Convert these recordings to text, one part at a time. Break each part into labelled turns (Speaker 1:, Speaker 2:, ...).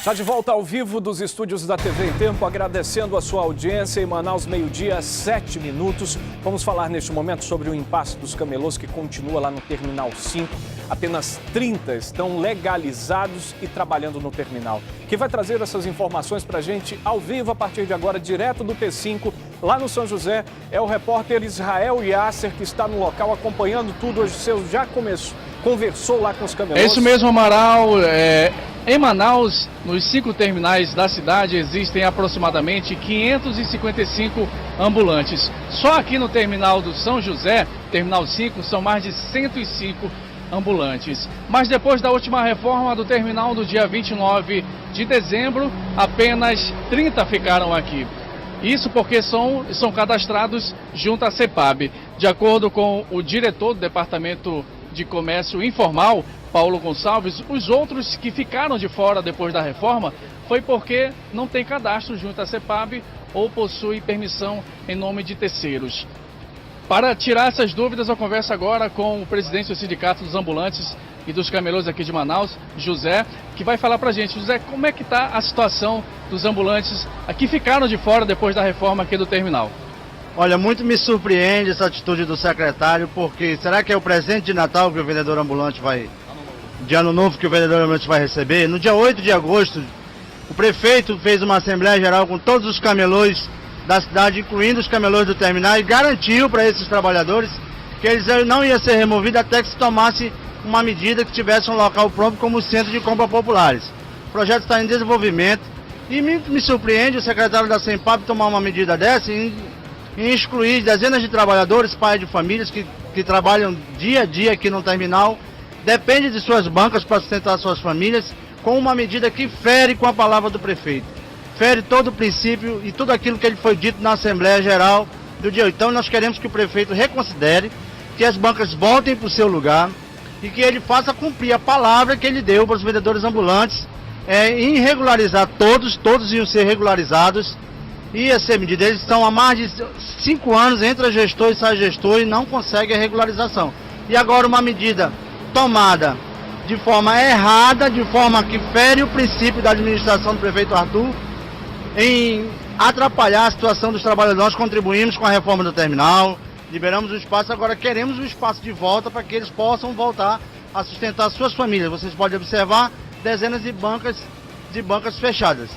Speaker 1: Já de volta ao vivo dos estúdios da TV em Tempo, agradecendo a sua audiência em Manaus, meio-dia, 7 minutos. Vamos falar neste momento sobre o impasse dos camelôs que continua lá no Terminal 5. Apenas 30 estão legalizados e trabalhando no terminal. Quem vai trazer essas informações para a gente ao vivo a partir de agora, direto do T5, lá no São José, é o repórter Israel Yasser, que está no local acompanhando tudo. Hoje o seu já conversou lá com os camelôs.
Speaker 2: É isso mesmo, Amaral. Em Manaus, nos 5 terminais da cidade, existem aproximadamente 555 ambulantes. Só aqui no terminal do São José, terminal 5, são mais de 105 ambulantes. Mas depois da última reforma do terminal do dia 29 de dezembro, apenas 30 ficaram aqui. Isso porque são cadastrados junto à CEPAB. De acordo com o diretor do Departamento de Comércio Informal, Paulo Gonçalves, os outros que ficaram de fora depois da reforma foi porque não tem cadastro junto à CEPAB ou possui permissão em nome de terceiros. Para tirar essas dúvidas, eu converso agora com o presidente do Sindicato dos Ambulantes e dos Camelôs aqui de Manaus, José, que vai falar para a gente. José, como é que está a situação dos ambulantes que ficaram de fora depois da reforma aqui do terminal?
Speaker 3: Olha, muito me surpreende essa atitude do secretário, porque será que é o presente de Natal que o vendedor ambulante vai... de Ano Novo que o vendedor ambulante vai receber? No dia 8 de agosto, o prefeito fez uma assembleia geral com todos os camelôs da cidade, incluindo os camelôs do terminal, e garantiu para esses trabalhadores que eles não iam ser removidos até que se tomasse uma medida que tivesse um local próprio como o Centro de Compra Populares. O projeto está em desenvolvimento e me surpreende o secretário da CEPAB tomar uma medida dessa e excluir dezenas de trabalhadores, pais de famílias que trabalham dia a dia aqui no terminal, depende de suas bancas para sustentar suas famílias, com uma medida que fere com a palavra do prefeito. Fere todo o princípio e tudo aquilo que ele foi dito na Assembleia Geral do dia 8. Então nós queremos que o prefeito reconsidere, que as bancas voltem para o seu lugar e que ele faça cumprir a palavra que ele deu para os vendedores ambulantes em regularizar todos iam ser regularizados. Ia ser medida. Eles estão há mais de 5 anos entre a gestor e sai gestor e não conseguem a regularização. E agora uma medida tomada de forma errada, de forma que fere o princípio da administração do prefeito Arthur, em atrapalhar a situação dos trabalhadores. Nós contribuímos com a reforma do terminal, liberamos o espaço, agora queremos o espaço de volta para que eles possam voltar a sustentar suas famílias. Vocês podem observar dezenas de bancas fechadas.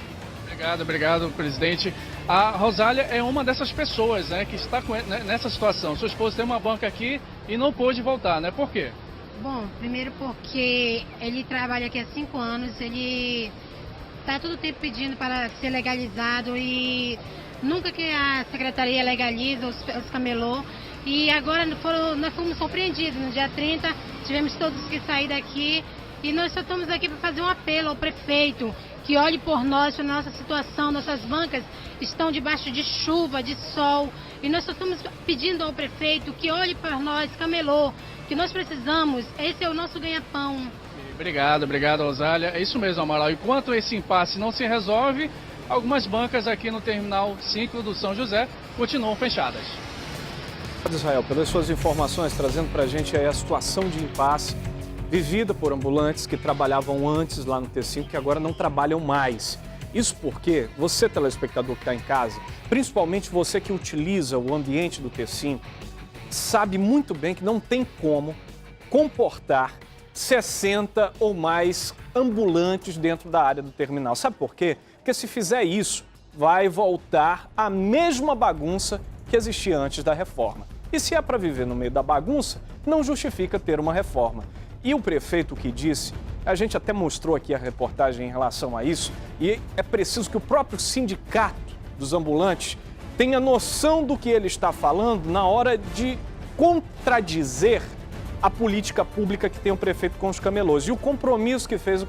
Speaker 2: Obrigado, presidente. A Rosália é uma dessas pessoas, né, que está nessa situação. Sua esposa tem uma banca aqui e não pôde voltar, né? Por quê?
Speaker 4: Bom, primeiro porque ele trabalha aqui há 5 anos, ele está todo o tempo pedindo para ser legalizado e nunca que a secretaria legaliza os camelô. E agora nós fomos surpreendidos. No dia 30 tivemos todos que sair daqui e nós só estamos aqui para fazer um apelo ao prefeito que olhe por nós, pela nossa situação. Nossas bancas estão debaixo de chuva, de sol, e nós só estamos pedindo ao prefeito que olhe por nós, camelô, que nós precisamos. Esse é o nosso ganha-pão.
Speaker 2: Obrigado, Rosália. É isso mesmo, Amaral. Enquanto esse impasse não se resolve, algumas bancas aqui no Terminal 5 do São José continuam fechadas.
Speaker 1: Israel, pelas suas informações, trazendo para a gente aí a situação de impasse vivida por ambulantes que trabalhavam antes lá no T5, que agora não trabalham mais. Isso porque você, telespectador que está em casa, principalmente você que utiliza o ambiente do T5, sabe muito bem que não tem como comportar 60 ou mais ambulantes dentro da área do terminal. Sabe por quê? Porque se fizer isso, vai voltar a mesma bagunça que existia antes da reforma. E se é para viver no meio da bagunça, não justifica ter uma reforma. E o prefeito que disse, a gente até mostrou aqui a reportagem em relação a isso, e é preciso que o próprio sindicato dos ambulantes tenha noção do que ele está falando na hora de contradizer a política pública que tem o prefeito com os camelôs e o compromisso que fez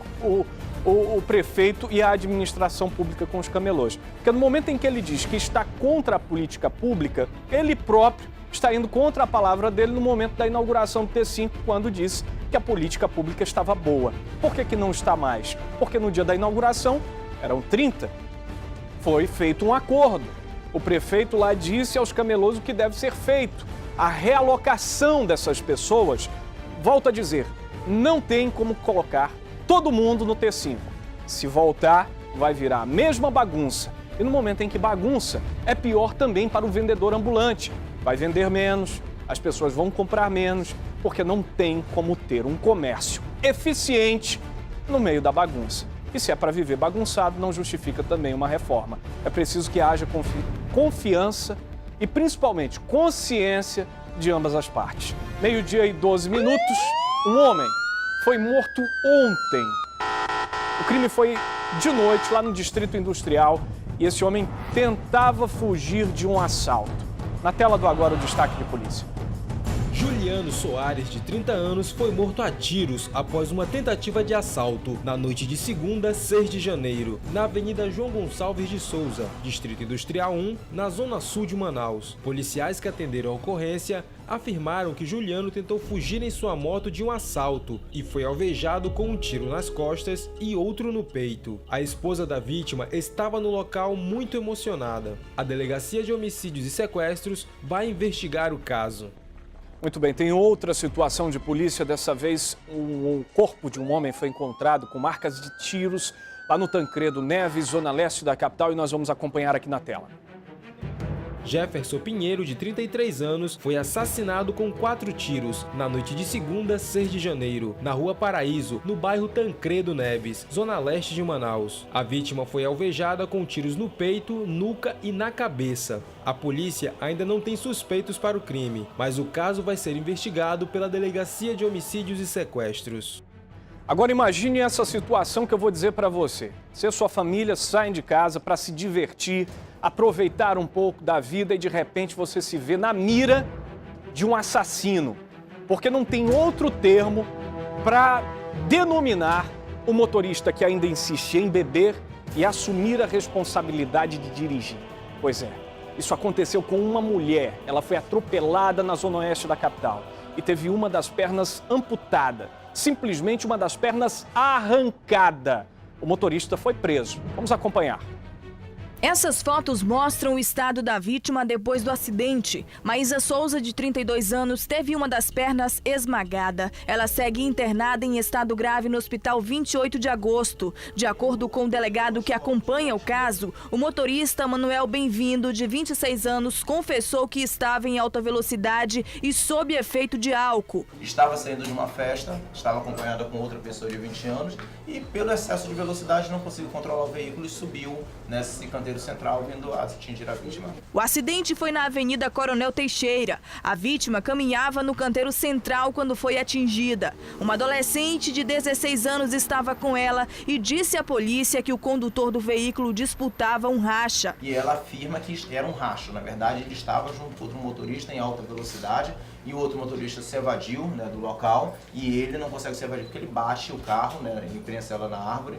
Speaker 1: o prefeito e a administração pública com os camelôs. Porque no momento em que ele diz que está contra a política pública, ele próprio está indo contra a palavra dele no momento da inauguração do T5, quando disse que a política pública estava boa. Por que não está mais? Porque no dia da inauguração, eram 30, foi feito um acordo. O prefeito lá disse aos camelôs o que deve ser feito. A realocação dessas pessoas, volto a dizer, não tem como colocar todo mundo no T5. Se voltar, vai virar a mesma bagunça. E no momento em que bagunça, é pior também para o vendedor ambulante. Vai vender menos, as pessoas vão comprar menos, porque não tem como ter um comércio eficiente no meio da bagunça. E se é para viver bagunçado, não justifica também uma reforma. É preciso que haja confiança e principalmente consciência de ambas as partes. 12:12, um homem foi morto ontem. O crime foi de noite lá no Distrito Industrial e esse homem tentava fugir de um assalto. Na tela do Agora o destaque de polícia.
Speaker 5: Juliano Soares, de 30 anos, foi morto a tiros após uma tentativa de assalto na noite de segunda, 6 de janeiro, na Avenida João Gonçalves de Souza, Distrito Industrial 1, na zona sul de Manaus. Policiais que atenderam a ocorrência afirmaram que Juliano tentou fugir em sua moto de um assalto e foi alvejado com um tiro nas costas e outro no peito. A esposa da vítima estava no local muito emocionada. A Delegacia de Homicídios e Sequestros vai investigar o caso.
Speaker 1: Muito bem, tem outra situação de polícia. Dessa vez, o corpo de um homem foi encontrado com marcas de tiros lá no Tancredo Neves, zona leste da capital, e nós vamos acompanhar aqui na tela.
Speaker 5: Jefferson Pinheiro, de 33 anos, foi assassinado com 4 tiros na noite de segunda, 6 de janeiro, na Rua Paraíso, no bairro Tancredo Neves, zona leste de Manaus. A vítima foi alvejada com tiros no peito, nuca e na cabeça. A polícia ainda não tem suspeitos para o crime, mas o caso vai ser investigado pela Delegacia de Homicídios e Sequestros.
Speaker 1: Agora imagine essa situação que eu vou dizer para você. Você e sua família saem de casa para se divertir, aproveitar um pouco da vida e de repente você se vê na mira de um assassino. Porque não tem outro termo para denominar o motorista que ainda insiste em beber e assumir a responsabilidade de dirigir. Pois é, isso aconteceu com uma mulher. Ela foi atropelada na zona oeste da capital e teve uma das pernas amputada. Simplesmente uma das pernas arrancada. O motorista foi preso. Vamos acompanhar.
Speaker 6: Essas fotos mostram o estado da vítima depois do acidente. Maísa Souza, de 32 anos, teve uma das pernas esmagada. Ela segue internada em estado grave no hospital 28 de agosto. De acordo com o delegado que acompanha o caso, o motorista Manuel Bem-vindo, de 26 anos, confessou que estava em alta velocidade e sob efeito de álcool.
Speaker 7: Estava saindo de uma festa, estava acompanhada com outra pessoa de 20 anos e pelo excesso de velocidade não conseguiu controlar o veículo e subiu nesse canteiro central, vindo a atingir a vítima.
Speaker 6: O acidente foi na Avenida Coronel Teixeira. A vítima caminhava no canteiro central quando foi atingida. Uma adolescente de 16 anos estava com ela e disse à polícia que o condutor do veículo disputava um racha.
Speaker 7: E ela afirma que era um racha. Na verdade, ele estava junto com outro motorista em alta velocidade e o outro motorista se evadiu, do local, e ele não consegue se evadir porque ele bate o carro, ele prensa ela na árvore,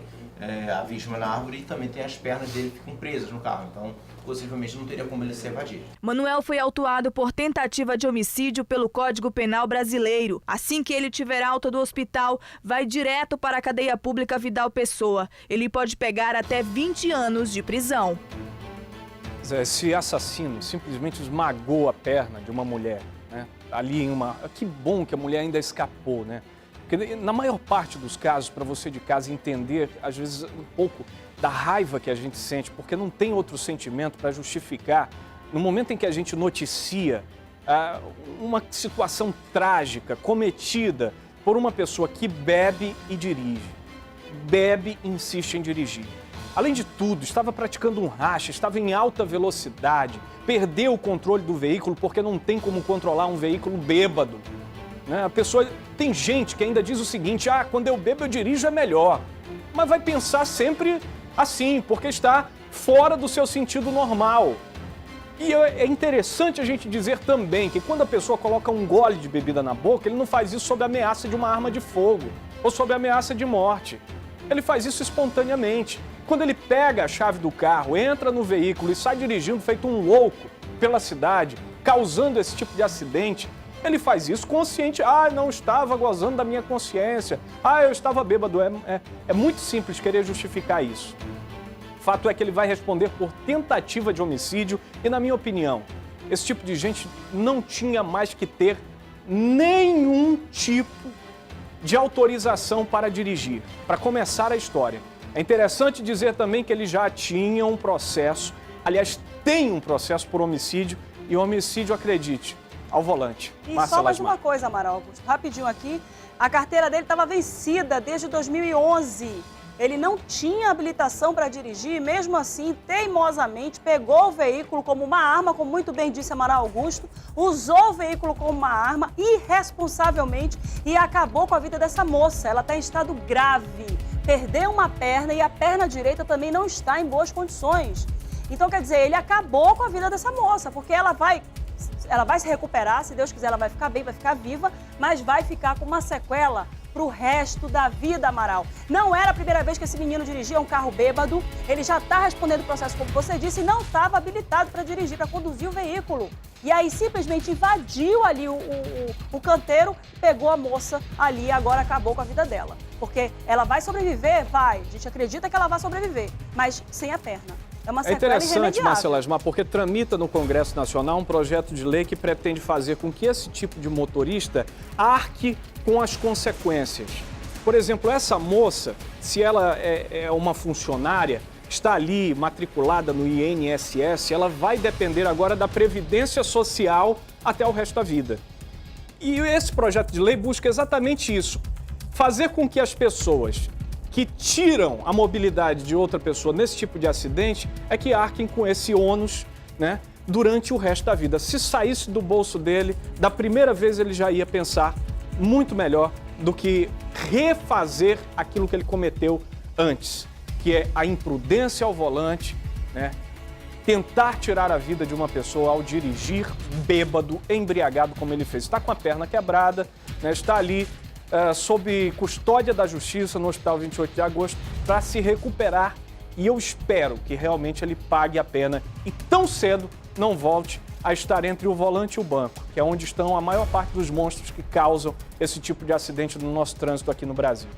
Speaker 7: a vítima na árvore, e também tem as pernas dele que ficam presas no carro, então possivelmente não teria como ele se evadir.
Speaker 6: Manuel foi autuado por tentativa de homicídio pelo Código Penal brasileiro. Assim que ele tiver alta do hospital, vai direto para a cadeia pública Vidal Pessoa. Ele pode pegar até 20 anos de prisão.
Speaker 1: Esse assassino simplesmente esmagou a perna de uma mulher, ali em uma... Que bom que a mulher ainda escapou, Porque na maior parte dos casos, para você de casa entender, às vezes, um pouco da raiva que a gente sente, porque não tem outro sentimento para justificar, no momento em que a gente noticia uma situação trágica cometida por uma pessoa que bebe e dirige. Bebe e insiste em dirigir. Além de tudo, estava praticando um racha, estava em alta velocidade, perdeu o controle do veículo porque não tem como controlar um veículo bêbado. A pessoa, tem gente que ainda diz o seguinte, quando eu bebo eu dirijo é melhor. Mas vai pensar sempre assim, porque está fora do seu sentido normal. E é interessante a gente dizer também que quando a pessoa coloca um gole de bebida na boca, ele não faz isso sob a ameaça de uma arma de fogo ou sob a ameaça de morte. Ele faz isso espontaneamente. Quando ele pega a chave do carro, entra no veículo e sai dirigindo feito um louco pela cidade, causando esse tipo de acidente, ele faz isso consciente. Não estava gozando da minha consciência. Eu estava bêbado. É muito simples querer justificar isso. O fato é que ele vai responder por tentativa de homicídio e, na minha opinião, esse tipo de gente não tinha mais que ter nenhum tipo de autorização para dirigir. Para começar a história, É interessante dizer também que ele já tinha um processo, aliás, tem um processo por homicídio, e homicídio, acredite, ao volante.
Speaker 8: E
Speaker 1: Márcia
Speaker 8: só mais
Speaker 1: Lasmar.
Speaker 8: uma coisa, Amaral Augusto, rapidinho aqui. A carteira dele estava vencida desde 2011. Ele não tinha habilitação para dirigir e, mesmo assim, teimosamente, pegou o veículo como uma arma, como muito bem disse Amaral Augusto, usou o veículo como uma arma irresponsavelmente e acabou com a vida dessa moça. Ela está em estado grave, perdeu uma perna e a perna direita também não está em boas condições. Então, quer dizer, ele acabou com a vida dessa moça, porque ela vai se recuperar, se Deus quiser, ela vai ficar bem, vai ficar viva, mas vai ficar com uma sequela para o resto da vida, Amaral. Não era a primeira vez que esse menino dirigia um carro bêbado, ele já está respondendo o processo, como você disse, e não estava habilitado para dirigir, para conduzir o veículo. E aí simplesmente invadiu ali o canteiro, pegou a moça ali e agora acabou com a vida dela. Porque ela vai sobreviver? Vai. A gente acredita que ela vai sobreviver, mas sem a perna. É uma sequela
Speaker 1: interessante,
Speaker 8: irremediável.
Speaker 1: Márcia Lasmar, porque tramita no Congresso Nacional um projeto de lei que pretende fazer com que esse tipo de motorista arque com as consequências. Por exemplo, essa moça, se ela é uma funcionária, está ali matriculada no INSS, ela vai depender agora da Previdência Social até o resto da vida. E esse projeto de lei busca exatamente isso, fazer com que as pessoas que tiram a mobilidade de outra pessoa nesse tipo de acidente é que arquem com esse ônus, né, durante o resto da vida. Se saísse do bolso dele, da primeira vez ele já ia pensar muito melhor do que refazer aquilo que ele cometeu antes, que é a imprudência ao volante, né, tentar tirar a vida de uma pessoa ao dirigir bêbado, embriagado, como ele fez. Está com a perna quebrada, né, está ali sob custódia da Justiça no Hospital 28 de Agosto para se recuperar, e eu espero que realmente ele pague a pena e tão cedo não volte a estar entre o volante e o banco, que é onde estão a maior parte dos monstros que causam esse tipo de acidente no nosso trânsito aqui no Brasil.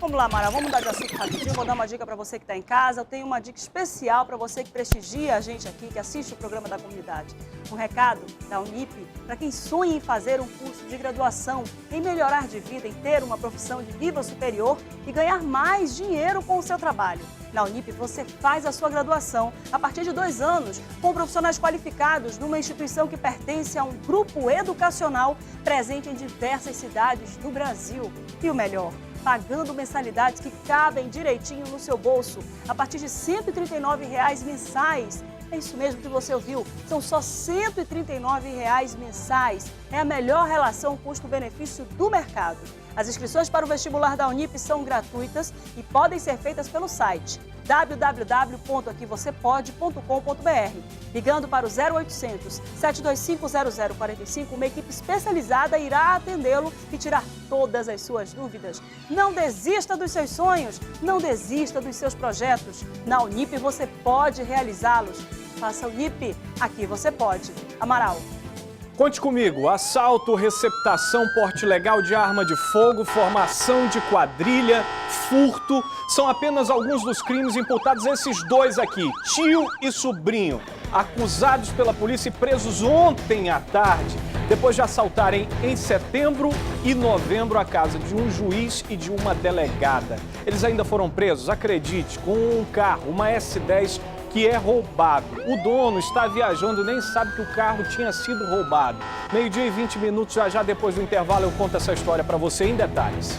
Speaker 8: Vamos lá, Mara, vamos mudar de assunto rapidinho. Vou dar uma dica para você que está em casa. Eu tenho uma dica especial para você que prestigia a gente aqui, que assiste o programa da comunidade. Um recado da Unip para quem sonha em fazer um curso de graduação, em melhorar de vida, em ter uma profissão de nível superior e ganhar mais dinheiro com o seu trabalho. Na Unip você faz a sua graduação a partir de 2 anos, com profissionais qualificados numa instituição que pertence a um grupo educacional presente em diversas cidades do Brasil. E o melhor, pagando mensalidades que cabem direitinho no seu bolso, a partir de R$ 139,00 mensais. É isso mesmo que você ouviu, são só R$ 139,00 mensais. É a melhor relação custo-benefício do mercado. As inscrições para o vestibular da Unip são gratuitas e podem ser feitas pelo site www.aquivocêpode.com.br. Ligando para o 0800 725 0045, uma equipe especializada irá atendê-lo e tirar todas as suas dúvidas. Não desista dos seus sonhos, não desista dos seus projetos. Na Unip você pode realizá-los. Faça Unip, aqui você pode. Amaral.
Speaker 1: Conte comigo, assalto, receptação, porte ilegal de arma de fogo, formação de quadrilha, furto, são apenas alguns dos crimes imputados a esses dois aqui, tio e sobrinho, acusados pela polícia e presos ontem à tarde, depois de assaltarem em setembro e novembro a casa de um juiz e de uma delegada. Eles ainda foram presos, acredite, com um carro, uma S10, que é roubado. O dono está viajando e nem sabe que o carro tinha sido roubado. 12h20, já depois do intervalo eu conto essa história para você em detalhes.